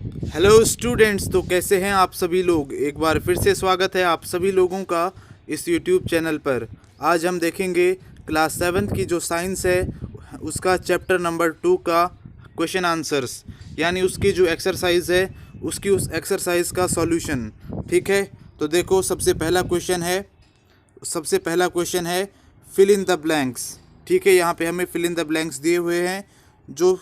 Hello students, तो कैसे हैं आप सभी लोग। एक बार फिर से स्वागत है आप सभी लोगों का इस यूट्यूब चैनल पर। आज हम देखेंगे क्लास 7th की जो साइंस है उसका चैप्टर नंबर 2 का क्वेश्चन आंसर्स, यानी उसकी जो एक्सरसाइज है उसकी उस एक्सरसाइज का सॉल्यूशन। ठीक है, तो देखो सबसे पहला क्वेश्चन है फिल इन द ब्लैंक्स। ठीक है, यहाँ पे हमें फिल इन द ब्लैंक्स दिए हुए हैं। जो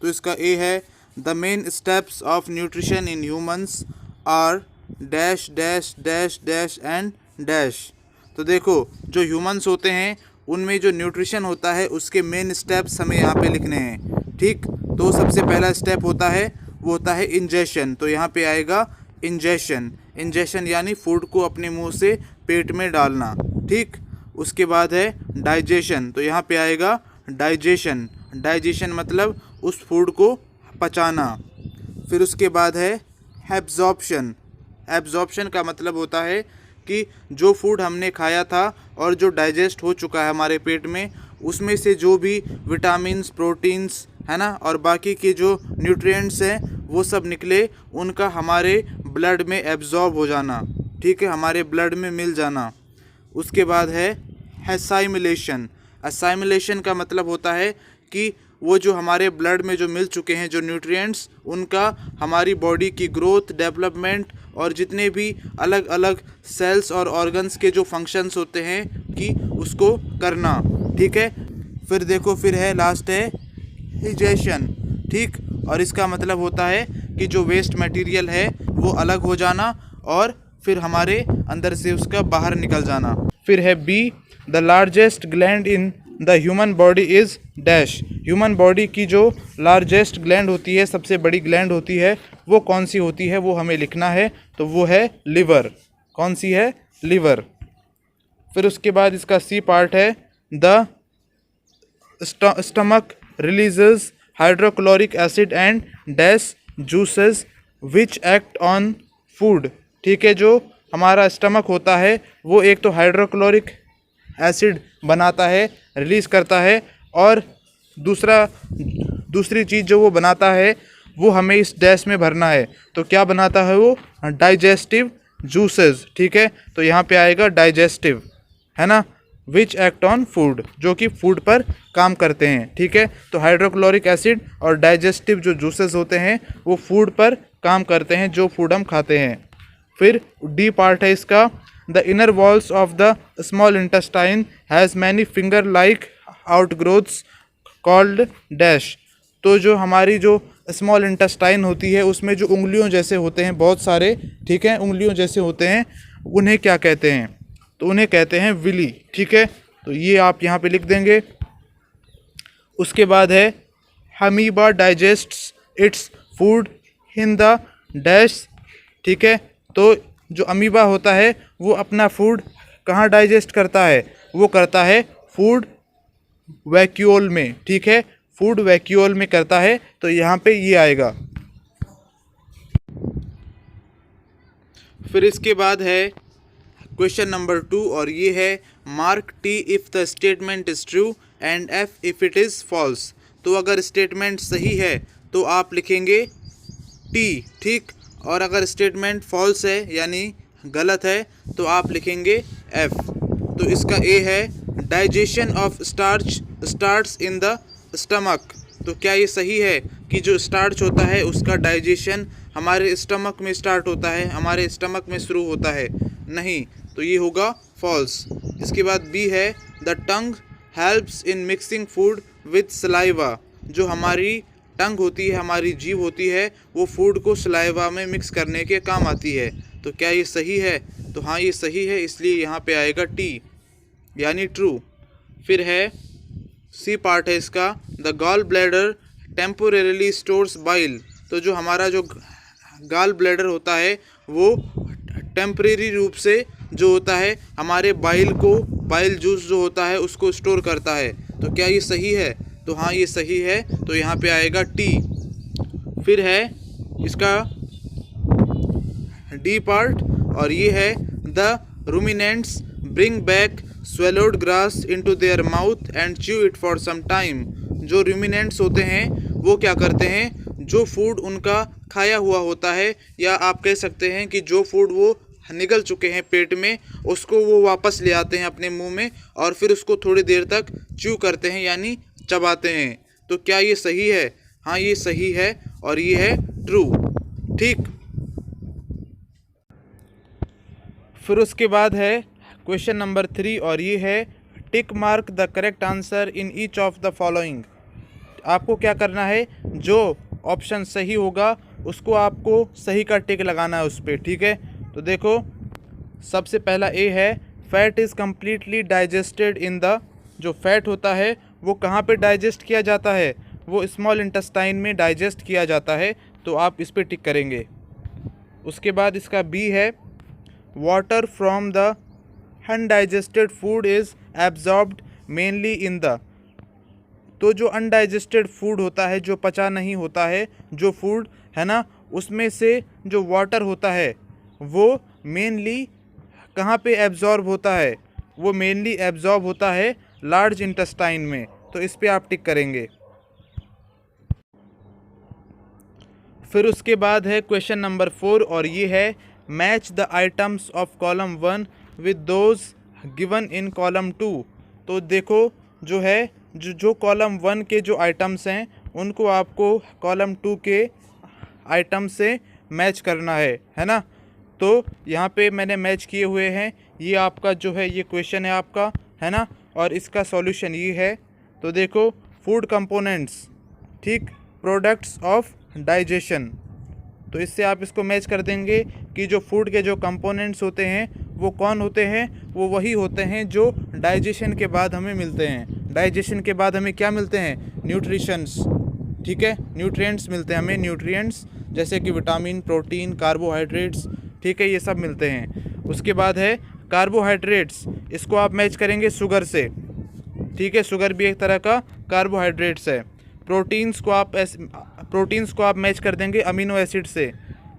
तो इसका ए है the main steps of nutrition in humans are dash dash dash dash and dash. तो देखो, जो ह्यूमंस होते हैं उनमें जो न्यूट्रिशन होता है उसके मेन स्टेप्स हमें यहाँ पे लिखने हैं। ठीक, तो सबसे पहला स्टेप होता है वो होता है इंजेशन। तो यहाँ पे आएगा इंजेशन। इंजेशन यानी फूड को अपने मुंह से पेट में डालना। ठीक, उसके बाद है डाइजेशन। तो यहाँ पे आएगा डाइजेशन। डाइजेशन मतलब उस फूड को पचाना। फिर उसके बाद है एब्जॉर्प्शन। एब्जॉर्प्शन का मतलब होता है कि जो फूड हमने खाया था और जो डाइजेस्ट हो चुका है हमारे पेट में, उसमें से जो भी विटामिन्स, प्रोटीन्स है ना, और बाकी के जो न्यूट्रिएंट्स हैं वो सब निकले, उनका हमारे ब्लड में एब्जॉर्ब हो जाना। ठीक है, हमारे ब्लड में मिल जाना। उसके बाद है असाइमिलेशन। असाइमिलेशन का मतलब होता है कि वो जो हमारे ब्लड में जो मिल चुके हैं जो न्यूट्रिएंट्स, उनका हमारी बॉडी की ग्रोथ, डेवलपमेंट और जितने भी अलग अलग सेल्स और ऑर्गन्स के जो फंक्शंस होते हैं कि उसको करना। ठीक है, फिर देखो, फिर है लास्ट है डाइजेशन। ठीक, और इसका मतलब होता है कि जो वेस्ट मटेरियल है वो अलग हो जाना और फिर हमारे अंदर से उसका बाहर निकल जाना। फिर है be the largest gland in the human body is dash. Human body की जो लार्जेस्ट ग्लैंड होती है, सबसे बड़ी ग्लैंड होती है, वो कौन सी होती है वो हमें लिखना है। तो वो है लिवर। कौन सी है? लिवर। फिर उसके बाद इसका सी पार्ट है the stomach releases hydrochloric acid and dash juices which act on food. ठीक है, जो हमारा स्टमक होता है वो एक तो हाइड्रोक्लोरिक एसिड बनाता है, रिलीज़ करता है, और दूसरी चीज़ जो वो बनाता है वो हमें इस डैश में भरना है। तो क्या बनाता है वो? Digestive juices. ठीक है, तो यहाँ पे आएगा डाइजेस्टिव, है ना, विच एक्ट ऑन फूड, जो कि फूड पर काम करते हैं। ठीक है, तो हाइड्रोक्लोरिक एसिड और डाइजेस्टिव जो जूसेस होते हैं वो फूड पर काम करते हैं, जो फूड हम खाते हैं। फिर डी पार्ट है इसका the inner walls of the small intestine has many finger like outgrowths called dash. तो जो हमारी जो स्मॉल इंटेस्टाइन होती है उसमें जो उंगलियों जैसे होते हैं बहुत सारे, ठीक है, उंगलियों जैसे होते हैं, उन्हें क्या कहते हैं? तो उन्हें कहते हैं विली। ठीक है, तो ये आप यहाँ पे लिख देंगे। उसके बाद है amoeba digests its food in the dash. ठीक है, तो जो अमीबा होता है वो अपना फूड कहाँ डाइजेस्ट करता है? वो करता है फूड वैक्यूल में। ठीक है, फूड वैक्यूल में करता है। तो यहाँ पे ये आएगा। फिर इसके बाद है क्वेश्चन नंबर 2, और ये है mark T if the statement is true and F if it is false. तो अगर स्टेटमेंट सही है तो आप लिखेंगे टी। ठीक, और अगर स्टेटमेंट फॉल्स है यानी गलत है तो आप लिखेंगे एफ। तो इसका ए है digestion of starch starts in the stomach. तो क्या ये सही है कि जो स्टार्च होता है उसका डाइजेशन हमारे स्टमक में स्टार्ट होता है, हमारे स्टमक में शुरू होता है? नहीं, तो ये होगा फॉल्स। इसके बाद बी है the tongue helps in mixing food with saliva. जो हमारी टंग होती है, हमारी जीभ होती है, वो फूड को सलाइवा में मिक्स करने के काम आती है। तो क्या ये सही है? तो हाँ, ये सही है, इसलिए यहाँ पे आएगा टी यानी ट्रू। फिर है सी पार्ट है इसका the gall bladder temporarily stores bile. तो जो हमारा जो गॉल ब्लैडर होता है वो टेम्परेरी रूप से जो होता है हमारे बाइल जूस जो होता है उसको स्टोर करता है। तो क्या ये सही है? तो हाँ, ये सही है, तो यहाँ पे आएगा टी। फिर है इसका डी पार्ट, और ये है the ruminants bring back swallowed grass into their mouth and chew it for some time। जो रूमिनेंट्स होते हैं वो क्या करते हैं? जो फूड उनका खाया हुआ होता है, या आप कह सकते हैं कि जो फूड वो निगल चुके हैं पेट में, उसको वो वापस ले आते हैं अपने मुंह में और फिर उसको थोड़ी देर तक च्यू करते हैं यानी चबाते हैं। तो क्या ये सही है? हाँ, ये सही है और ये है ट्रू। ठीक। फिर उसके बाद है क्वेश्चन नंबर 3 और ये है tick mark the correct answer in each of the following. आपको क्या करना है, जो ऑप्शन सही होगा उसको आपको सही का टिक लगाना है उस पर। ठीक है, तो देखो सबसे पहला ए है fat is completely digested in the. जो फैट होता है वो कहाँ पे डाइजेस्ट किया जाता है? वो स्मॉल इंटेस्टाइन में डाइजेस्ट किया जाता है, तो आप इस पर टिक करेंगे। उसके बाद इसका बी है water from the undigested food is absorbed mainly in the. तो जो अनडाइजेस्टेड फूड होता है, जो पचा नहीं होता है जो फूड है ना, उसमें से जो वाटर होता है वो मेनली कहाँ पे एब्जॉर्ब होता है? वो मेनली एब्जॉर्ब होता है लार्ज इंटेस्टाइन में, तो इस पे आप टिक करेंगे। फिर उसके बाद है क्वेश्चन नंबर 4 और ये है match the items of column 1 with those given in column 2। तो देखो जो है जो कॉलम 1 के जो आइटम्स हैं उनको आपको कॉलम 2 के आइटम से मैच करना है ना। तो यहाँ पे मैंने मैच किए हुए हैं। ये आपका जो है ये क्वेश्चन है आपका, है ना, और इसका सॉल्यूशन ये है। तो देखो फूड कंपोनेंट्स, ठीक, प्रोडक्ट्स ऑफ डाइजेशन। तो इससे आप इसको मैच कर देंगे कि जो फूड के जो कंपोनेंट्स होते हैं वो कौन होते हैं? वो वही होते हैं जो डाइजेशन के बाद हमें मिलते हैं। डाइजेशन के बाद हमें क्या मिलते हैं? न्यूट्रिशंस। ठीक है, न्यूट्रिएंट्स मिलते हैं हमें, न्यूट्रिएंट्स जैसे कि विटामिन, प्रोटीन, कार्बोहाइड्रेट्स। ठीक है, ये सब मिलते हैं। उसके बाद है कार्बोहाइड्रेट्स, इसको आप मैच करेंगे शुगर से। ठीक है, शुगर भी एक तरह का कार्बोहाइड्रेट्स है। प्रोटीन्स को आप मैच कर देंगे अमीनो एसिड से।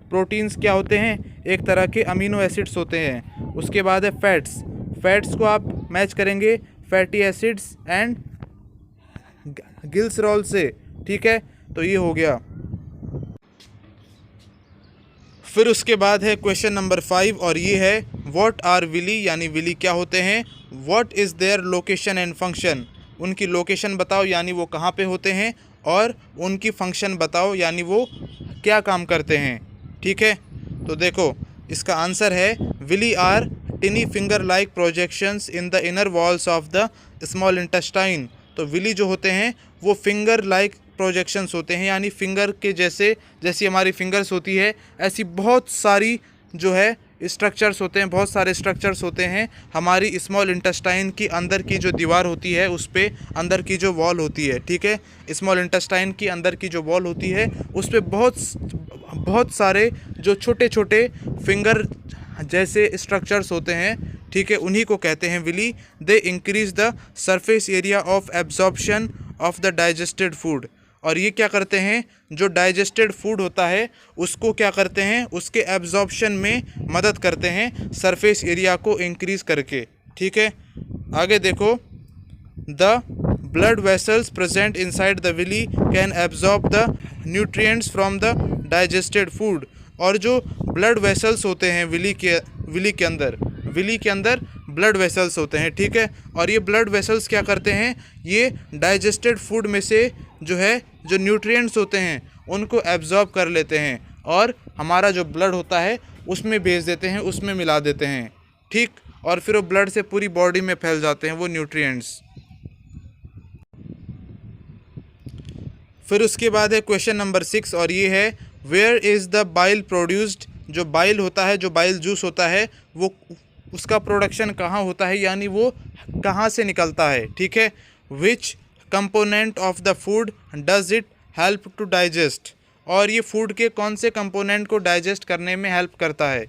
प्रोटीन्स क्या होते हैं? एक तरह के अमीनो एसिड्स होते हैं। उसके बाद है फैट्स को आप मैच करेंगे फैटी एसिड्स एंड ग्लिसरॉल से। ठीक है, तो ये हो गया। फिर उसके बाद है क्वेश्चन नंबर 5 और ये है व्हाट आर विली, यानी विली क्या होते हैं। What is their location and function, उनकी लोकेशन बताओ यानी वो कहाँ पे होते हैं, और उनकी फंक्शन बताओ यानी वो क्या काम करते हैं। ठीक है, तो देखो इसका आंसर है villi are tiny finger like projections in the inner walls of the small intestine. तो विली जो होते हैं वो फिंगर लाइक प्रोजेक्शंस होते हैं, यानी फिंगर के जैसी हमारी फिंगर्स होती है ऐसी बहुत सारी जो है स्ट्रक्चर्स होते हैं, बहुत सारे स्ट्रक्चर्स होते हैं हमारी स्मॉल इंटेस्टाइन की अंदर की जो दीवार होती है उस पे, अंदर की जो वॉल होती है। ठीक है, स्मॉल इंटेस्टाइन की अंदर की जो वॉल होती है उस पे बहुत सारे जो छोटे छोटे फिंगर जैसे स्ट्रक्चर्स होते हैं। ठीक है, उन्हीं को कहते हैं villi. They increase the surface area of absorption of the digested food. और ये क्या करते हैं, जो डाइजेस्टेड फूड होता है उसको क्या करते हैं, उसके एब्जॉर्प्शन में मदद करते हैं सरफेस एरिया को इंक्रीज करके। ठीक है, आगे देखो the blood vessels present inside the villi can absorb the nutrients from the digested food. और जो ब्लड वेसल्स होते हैं विली के अंदर ब्लड वेसल्स होते हैं। ठीक है, और ये ब्लड वेसल्स क्या करते हैं, ये डाइजेस्टेड फूड में से जो है जो न्यूट्रिएंट्स होते हैं उनको एब्जॉर्ब कर लेते हैं और हमारा जो ब्लड होता है उसमें भेज देते हैं, उसमें मिला देते हैं। ठीक, और फिर वो ब्लड से पूरी बॉडी में फैल जाते हैं वो न्यूट्रिएंट्स। फिर उसके बाद है क्वेश्चन नंबर 6 और ये है where is the bile produced. जो बाइल होता है, जो बाइल जूस होता है, वो उसका प्रोडक्शन कहाँ होता है, यानी वो कहाँ से निकलता है। ठीक है, which component of the food does it help to digest. और ये फूड के कौन से कंपोनेंट को डाइजेस्ट करने में हेल्प करता है,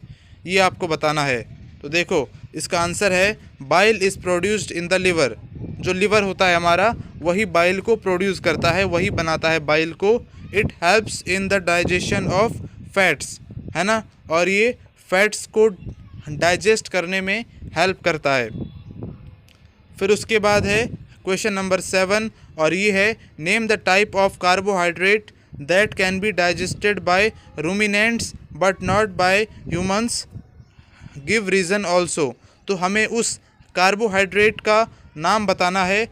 ये आपको बताना है। तो देखो इसका आंसर है bile is produced in the liver. जो लिवर होता है हमारा वही बाइल को प्रोड्यूस करता है, वही बनाता है बाइल को। It helps in the digestion of fats, है ना, और ये फैट्स को डाइजेस्ट करने में हेल्प करता है। फिर उसके बाद है क्वेश्चन नंबर 7 और ये है name the type of carbohydrate that can be digested by ruminants but not by humans give reason also। तो हमें उस कार्बोहाइड्रेट का नाम बताना है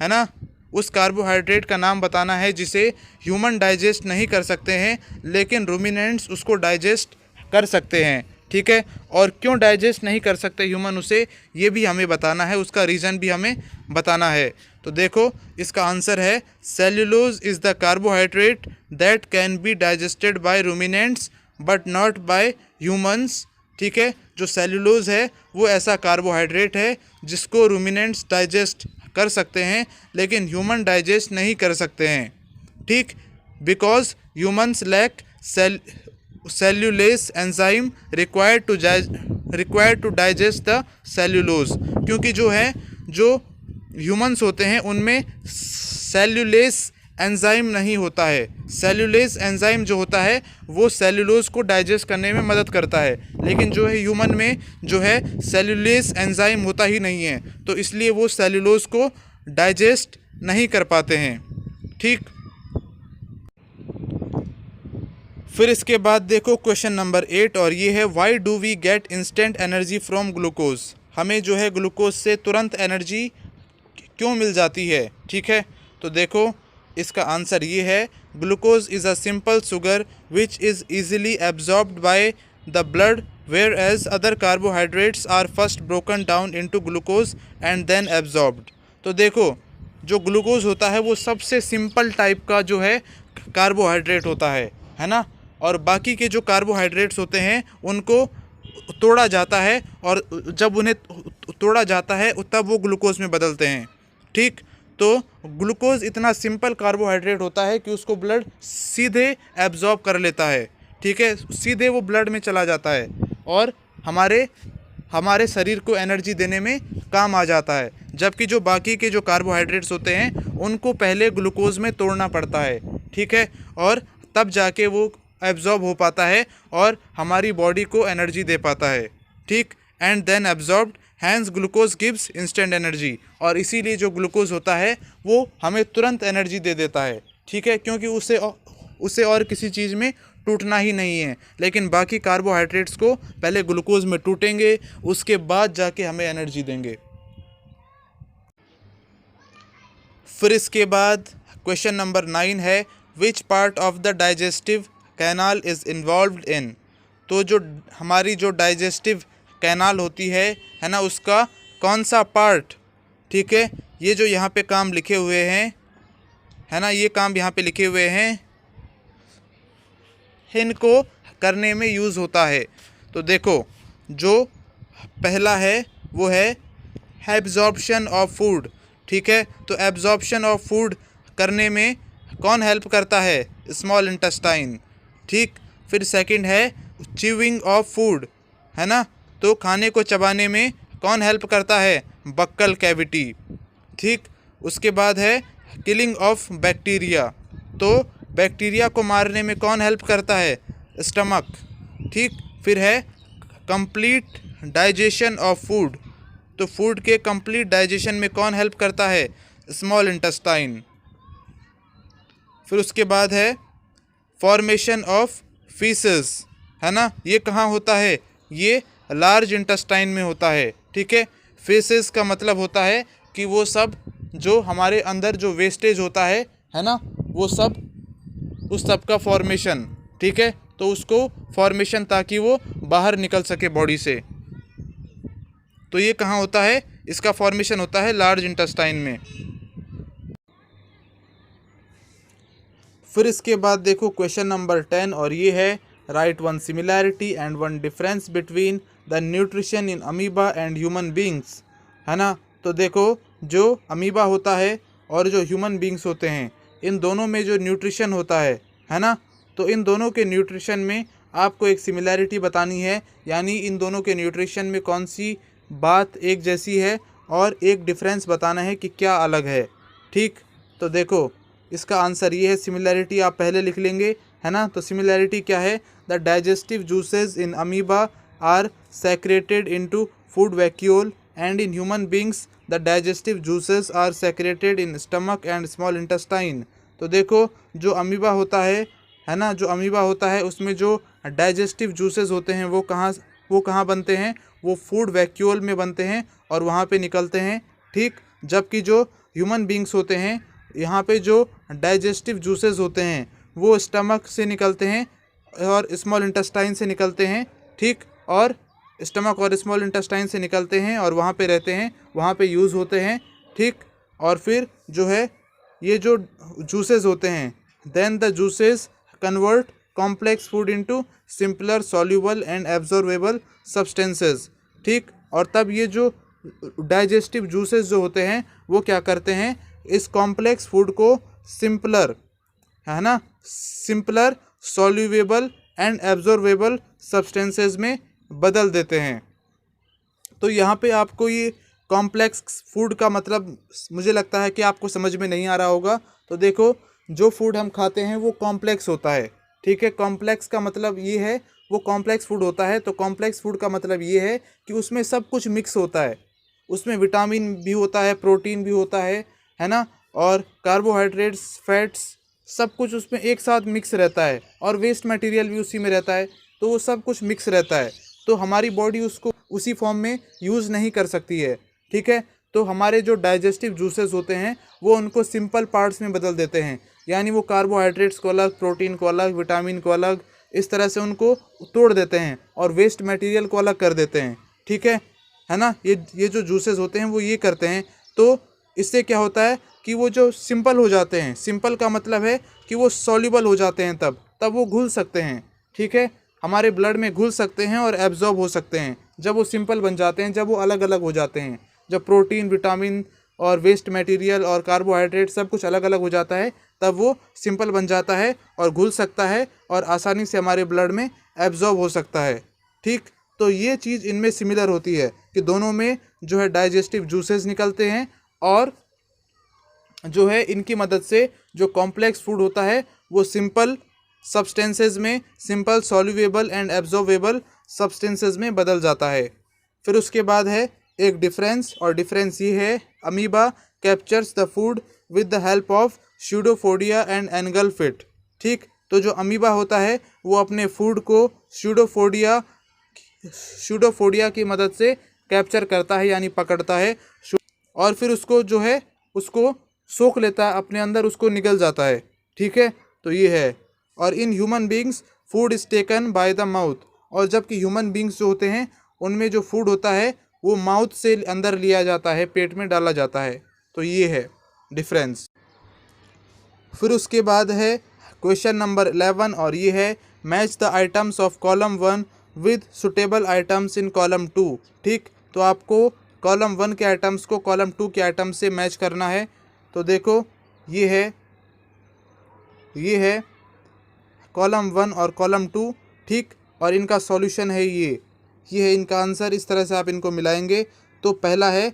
ना, उस कार्बोहाइड्रेट का नाम बताना है जिसे ह्यूमन डाइजेस्ट नहीं कर सकते हैं लेकिन रूमिनेंट्स उसको डाइजेस्ट कर सकते हैं। ठीक है, और क्यों डाइजेस्ट नहीं कर सकते ह्यूमन उसे, ये भी हमें बताना है, उसका रीज़न भी हमें बताना है। तो देखो इसका आंसर है cellulose is the carbohydrate that can be digested by ruminants but not bye humans. ठीक है, जो सेल्यूलोज है वो ऐसा कार्बोहाइड्रेट है जिसको रूमिनेंट्स डाइजेस्ट कर सकते हैं लेकिन ह्यूमन डाइजेस्ट नहीं कर सकते हैं। ठीक, because humans lack cellulase enzyme required to digest the cellulose. क्योंकि जो ह्यूमंस होते हैं उनमें सेल्यूलेस एंजाइम नहीं होता है। सेल्यूलेस एंजाइम जो होता है वो सेल्यूलोज को डाइजेस्ट करने में मदद करता है, लेकिन जो है ह्यूमन में जो है सेल्यूलेस एंजाइम होता ही नहीं है, तो इसलिए वो सेल्यूलोज को डाइजेस्ट नहीं कर पाते हैं। ठीक, फिर इसके बाद देखो क्वेश्चन नंबर 8 और ये है why do we get instant energy from glucose. हमें जो है ग्लूकोज से तुरंत एनर्जी क्यों मिल जाती है। ठीक है, तो देखो इसका आंसर ये है glucose is a simple sugar which is easily absorbed by the blood whereas other carbohydrates are first broken down into glucose and then absorbed. तो देखो जो ग्लूकोज होता है वो सबसे सिंपल टाइप का जो है कार्बोहाइड्रेट होता है ना, और बाकी के जो कार्बोहाइड्रेट्स होते हैं उनको तोड़ा जाता है और जब उन्हें तोड़ा जाता है तब वो ग्लूकोज में बदलते हैं। ठीक, तो ग्लूकोज इतना सिंपल कार्बोहाइड्रेट होता है कि उसको ब्लड सीधे एब्जॉर्ब कर लेता है। ठीक है, सीधे वो ब्लड में चला जाता है और हमारे शरीर को एनर्जी देने में काम आ जाता है, जबकि जो बाकी के जो कार्बोहाइड्रेट्स होते हैं उनको पहले ग्लूकोज में तोड़ना पड़ता है। ठीक है, और तब जाके वो एब्जॉर्ब हो पाता है और हमारी बॉडी को एनर्जी दे पाता है। ठीक, and then absorbed hence glucose gives instant energy. और इसीलिए जो ग्लूकोज होता है वो हमें तुरंत एनर्जी दे देता है। ठीक है, क्योंकि उसे और किसी चीज़ में टूटना ही नहीं है, लेकिन बाकी कार्बोहाइड्रेट्स को पहले ग्लूकोज में टूटेंगे उसके बाद जाके हमें एनर्जी देंगे। फिर इसके बाद क्वेश्चन नंबर 9 है which part of the digestive canal is involved इन। तो जो हमारी जो डाइजेस्टिव कैनाल होती है ना, उसका कौन सा पार्ट। ठीक है, ये जो यहाँ पे काम लिखे हुए हैं है ना, ये काम यहाँ पे लिखे हुए हैं इनको करने में यूज़ होता है। तो देखो जो पहला है वो है एब्जॉर्प्शन ऑफ फूड। ठीक है, तो एब्जॉर्प्शन ऑफ फूड करने में कौन हेल्प करता है, स्मॉल इंटेस्टाइन। ठीक, फिर सेकंड है च्यूइंग ऑफ फूड, है ना, तो खाने को चबाने में कौन हेल्प करता है, बक्कल कैविटी। ठीक, उसके बाद है किलिंग ऑफ बैक्टीरिया, तो बैक्टीरिया को मारने में कौन हेल्प करता है, स्टमक। ठीक, फिर है कंप्लीट डाइजेशन ऑफ फूड, तो फूड के कंप्लीट डाइजेशन में कौन हेल्प करता है, स्मॉल इंटेस्टाइन। फिर उसके बाद है फॉर्मेशन ऑफ फीसेस, है ना, ये कहाँ होता है, ये लार्ज इंटेस्टाइन में होता है। ठीक है, फीसेस का मतलब होता है कि वो सब जो हमारे अंदर जो वेस्टेज होता है ना, वो सब उस सब का फॉर्मेशन। ठीक है, तो उसको फॉर्मेशन ताकि वो बाहर निकल सके बॉडी से, तो ये कहाँ होता है, इसका फॉर्मेशन होता है लार्ज इंटेस्टाइन में। फिर इसके बाद देखो क्वेश्चन नंबर 10 और ये है right one similarity and one difference between the nutrition in amoeba and human beings, है ना। तो देखो जो अमीबा होता है और जो ह्यूमन बींग्स होते हैं, इन दोनों में जो न्यूट्रिशन होता है ना, तो इन दोनों के न्यूट्रिशन में आपको एक सिमिलैरिटी बतानी है, यानी इन दोनों के न्यूट्रिशन में कौन सी बात एक जैसी है और एक डिफरेंस बताना है कि क्या अलग है। ठीक, तो देखो इसका आंसर ये है, सिमिलैरिटी आप पहले लिख लेंगे, है ना। तो सिमिलैरिटी क्या है, the digestive juices in amoeba are secreted into food vacuole and in human beings the digestive juices are secreted in stomach and small intestine. तो देखो जो अमीबा होता है ना, जो अमीबा होता है उसमें जो डाइजेस्टिव जूसेस होते हैं वो कहाँ बनते हैं, वो फूड वैक्यूल में बनते हैं और वहाँ पे निकलते हैं, ठीक। जबकि जो ह्यूमन बींग्स होते हैं, यहाँ पे जो डाइजेस्टिव जूसेस होते हैं वो स्टमक से निकलते हैं और स्मॉल इंटेस्टाइन से निकलते हैं, ठीक। और स्टमक और स्मॉल इंटेस्टाइन से निकलते हैं और वहाँ पे रहते हैं, वहाँ पे यूज़ होते हैं, ठीक। और फिर जो है ये जो जूसेस होते हैं, then the juices convert complex food into simpler soluble and absorbable substances, ठीक। और तब ये जो डाइजेस्टिव जूसेस जो होते हैं वो क्या करते हैं, इस कॉम्प्लेक्स फूड को सिंपलर, है ना, simpler soluble and absorbable substances में बदल देते हैं। तो यहाँ पे आपको ये कॉम्प्लेक्स फूड का मतलब मुझे लगता है कि आपको समझ में नहीं आ रहा होगा। तो देखो जो फूड हम खाते हैं वो कॉम्प्लेक्स होता है, ठीक है। कॉम्प्लेक्स का मतलब ये है, वो कॉम्प्लेक्स फूड होता है। तो कॉम्प्लेक्स फूड का मतलब ये है कि उसमें सब कुछ मिक्स होता है, उसमें विटामिन भी होता है, प्रोटीन भी होता है ना, और कार्बोहाइड्रेट्स, फैट्स, सब कुछ उसमें एक साथ मिक्स रहता है और वेस्ट मटेरियल भी उसी में रहता है। तो वो सब कुछ मिक्स रहता है, तो हमारी बॉडी उसको उसी फॉर्म में यूज़ नहीं कर सकती है, ठीक है। तो हमारे जो डाइजेस्टिव जूसेस होते हैं वो उनको सिंपल पार्ट्स में बदल देते हैं, यानी वो कार्बोहाइड्रेट्स को अलग, प्रोटीन को अलग, विटामिन को अलग, इस तरह से उनको तोड़ देते हैं और वेस्ट मटेरियल को अलग कर देते हैं, ठीक है ना। ये जो जूसेस होते हैं वो ये करते हैं। तो इससे क्या होता है कि वो जो सिंपल हो जाते हैं, सिंपल का मतलब है कि वो सॉल्युबल हो जाते हैं, तब वो घुल सकते हैं, ठीक है। हमारे ब्लड में घुल सकते हैं और एब्जॉर्ब हो सकते हैं जब वो सिंपल बन जाते हैं, जब वो अलग अलग हो जाते हैं, जब प्रोटीन, विटामिन और वेस्ट मटेरियल और कार्बोहाइड्रेट सब कुछ अलग अलग हो जाता है, तब वो सिंपल बन जाता है और घुल सकता है और आसानी से हमारे ब्लड में एब्जॉर्ब हो सकता है, ठीक। तो ये चीज़ इनमें सिमिलर होती है कि दोनों में जो है डाइजेस्टिव जूसेस निकलते हैं और जो है इनकी मदद से जो कॉम्प्लेक्स फूड होता है वो सिंपल सब्सटेंसेस में, simple soluble and absorbable substances में बदल जाता है। फिर उसके बाद है एक डिफरेंस, और डिफरेंस ये है, amoeba captures the food with the help of pseudopodia and engulf it, ठीक। तो जो अमीबा होता है वो अपने फूड को स्यूडोफोडिया की मदद से कैप्चर करता है, यानी पकड़ता है, और फिर उसको जो है उसको सोख लेता है अपने अंदर, उसको निगल जाता है, ठीक है। तो ये है। और इन human beings food is taken by the mouth, और जबकि ह्यूमन बींग्स जो होते हैं उनमें जो फूड होता है वो माउथ से अंदर लिया जाता है, पेट में डाला जाता है। तो ये है डिफरेंस। फिर उसके बाद है क्वेश्चन नंबर 11, और ये है match the items of column 1 with suitable items in column 2, ठीक। तो आपको कॉलम 1 के आइटम्स को कॉलम 2 के आइटम्स से मैच करना है। तो देखो ये है कॉलम 1 और कॉलम 2, ठीक। और इनका सॉल्यूशन है ये है इनका आंसर। इस तरह से आप इनको मिलाएंगे। तो पहला है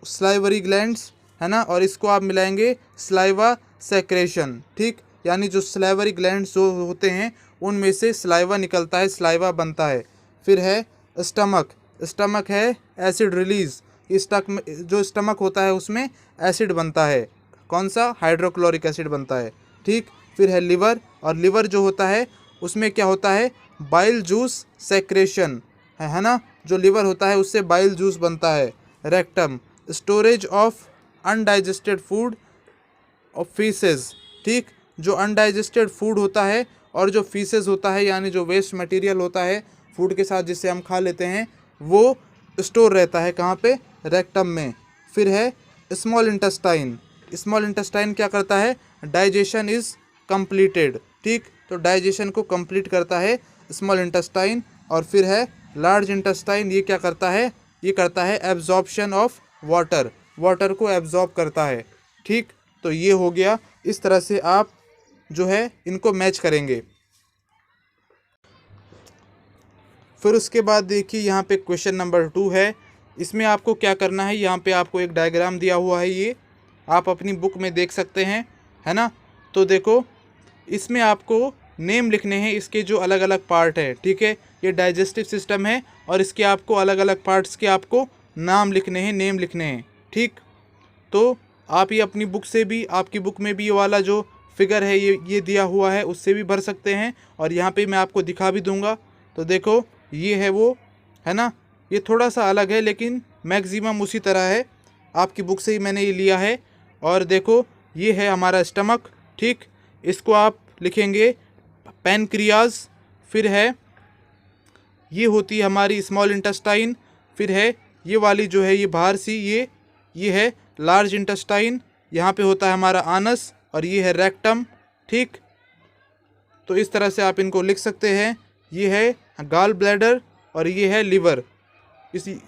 स्लाइवरी ग्लैंड्स, है ना, और इसको आप मिलाएंगे स्लाइवा सेक्रेशन, ठीक। यानी जो स्लाइवरी ग्लैंड्स जो होते हैं उनमें से स्लाइवा निकलता है, स्लाइवा बनता है। फिर है स्टमक है एसिड रिलीज, जो स्टमक होता है उसमें एसिड बनता है, कौन सा, हाइड्रोक्लोरिक एसिड बनता है, ठीक। फिर है लिवर, और लिवर जो होता है उसमें क्या होता है, बाइल जूस सेक्रेशन, है ना, जो लिवर होता है उससे बाइल जूस बनता है। Rectum, storage of undigested food of faeces, ठीक। जो अनडाइजेस्टेड फूड होता है और जो फीसेस होता है, यानी जो वेस्ट मटेरियल होता है फूड के साथ जिससे हम खा लेते हैं, वो स्टोर रहता है कहाँ पे, रेक्टम में। फिर है स्मॉल इंटेस्टाइन क्या करता है, डाइजेशन इज कंप्लीटेड, ठीक। तो डाइजेशन को कंप्लीट करता है स्मॉल इंटेस्टाइन। और फिर है लार्ज इंटेस्टाइन, ये क्या करता है, ये करता है एब्जॉर्प्शन ऑफ वाटर को एब्जॉर्ब करता है, ठीक। तो ये हो गया। इस तरह से आप जो है इनको मैच करेंगे। फिर उसके बाद देखिए यहाँ पे क्वेश्चन नंबर 2 है। इसमें आपको क्या करना है, यहाँ पे आपको एक डायग्राम दिया हुआ है, ये आप अपनी बुक में देख सकते हैं, है ना। तो देखो इसमें आपको नेम लिखने हैं, इसके जो अलग अलग पार्ट है, ठीक है। ये डाइजेस्टिव सिस्टम है और इसके आपको अलग अलग पार्ट्स के आपको नेम लिखने हैं, ठीक। तो आप ये अपनी बुक से भी, आपकी बुक में भी ये वाला जो फिगर है ये दिया हुआ है, उससे भी भर सकते हैं। और यहाँ पे मैं आपको दिखा भी दूंगा। तो देखो ये है वो, है ना। ये थोड़ा सा अलग है लेकिन मैक्सिमम उसी तरह है, आपकी बुक से ही मैंने ये लिया है। और देखो ये है हमारा स्टमक, ठीक। इसको आप लिखेंगे पैनक्रियाज। फिर है ये होती है हमारी स्मॉल इंटेस्टाइन। फिर है ये वाली जो है ये बाहर सी, ये है लार्ज इंटेस्टाइन। यहाँ पे होता है हमारा आनस और ये है रेक्टम, ठीक। तो इस तरह से आप इनको लिख सकते हैं। ये है गाल ब्लैडर और ये है लिवर। इसी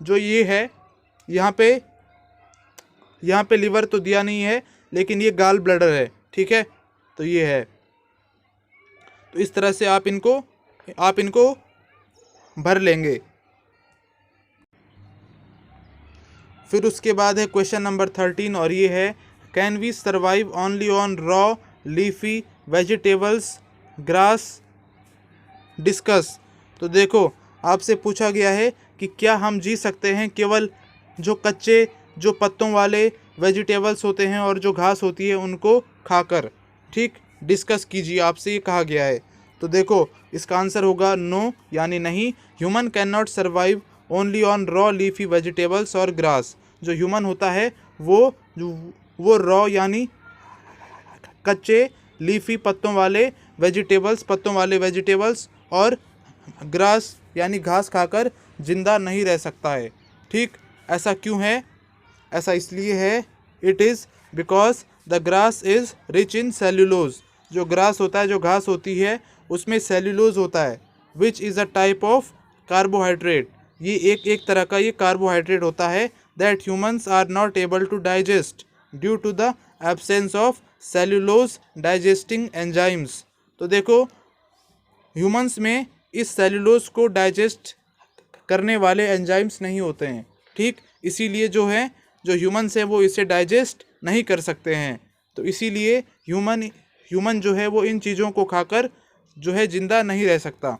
जो ये है यहाँ पे लिवर तो दिया नहीं है लेकिन ये गाल ब्लैडर है, ठीक है। तो ये है, तो इस तरह से आप इनको भर लेंगे। फिर उसके बाद है क्वेश्चन नंबर 13 और ये है can we survive only on raw leafy vegetables grass discuss. तो देखो आपसे पूछा गया है कि क्या हम जी सकते हैं केवल जो कच्चे जो पत्तों वाले वेजिटेबल्स होते हैं और जो घास होती है उनको खाकर, ठीक। डिस्कस कीजिए, आपसे ये कहा गया है। तो देखो इसका आंसर होगा नो, यानी नहीं। Human can not survive only on raw leafy vegetables और ग्रास। जो ह्यूमन होता है वो रॉ यानी कच्चे लीफी पत्तों वाले वेजिटेबल्स और ग्रास यानी घास खाकर जिंदा नहीं रह सकता है, ठीक। ऐसा क्यों है? ऐसा इसलिए है, it is because the grass is rich in cellulose. जो ग्रास होता है, जो घास होती है, उसमें सेल्यूलोज होता है, which is a type of carbohydrate. ये एक तरह का ये कार्बोहाइड्रेट होता है that humans are not able to digest due to the absence of cellulose digesting enzymes. तो देखो ह्यूमंस में इस सेल्यूलोज को डाइजेस्ट करने वाले एंजाइम्स नहीं होते हैं, ठीक। इसीलिए जो ह्यूमंस हैं वो इसे डाइजेस्ट नहीं कर सकते हैं। तो इसीलिए ह्यूमन जो है वो इन चीज़ों को खाकर जो है जिंदा नहीं रह सकता।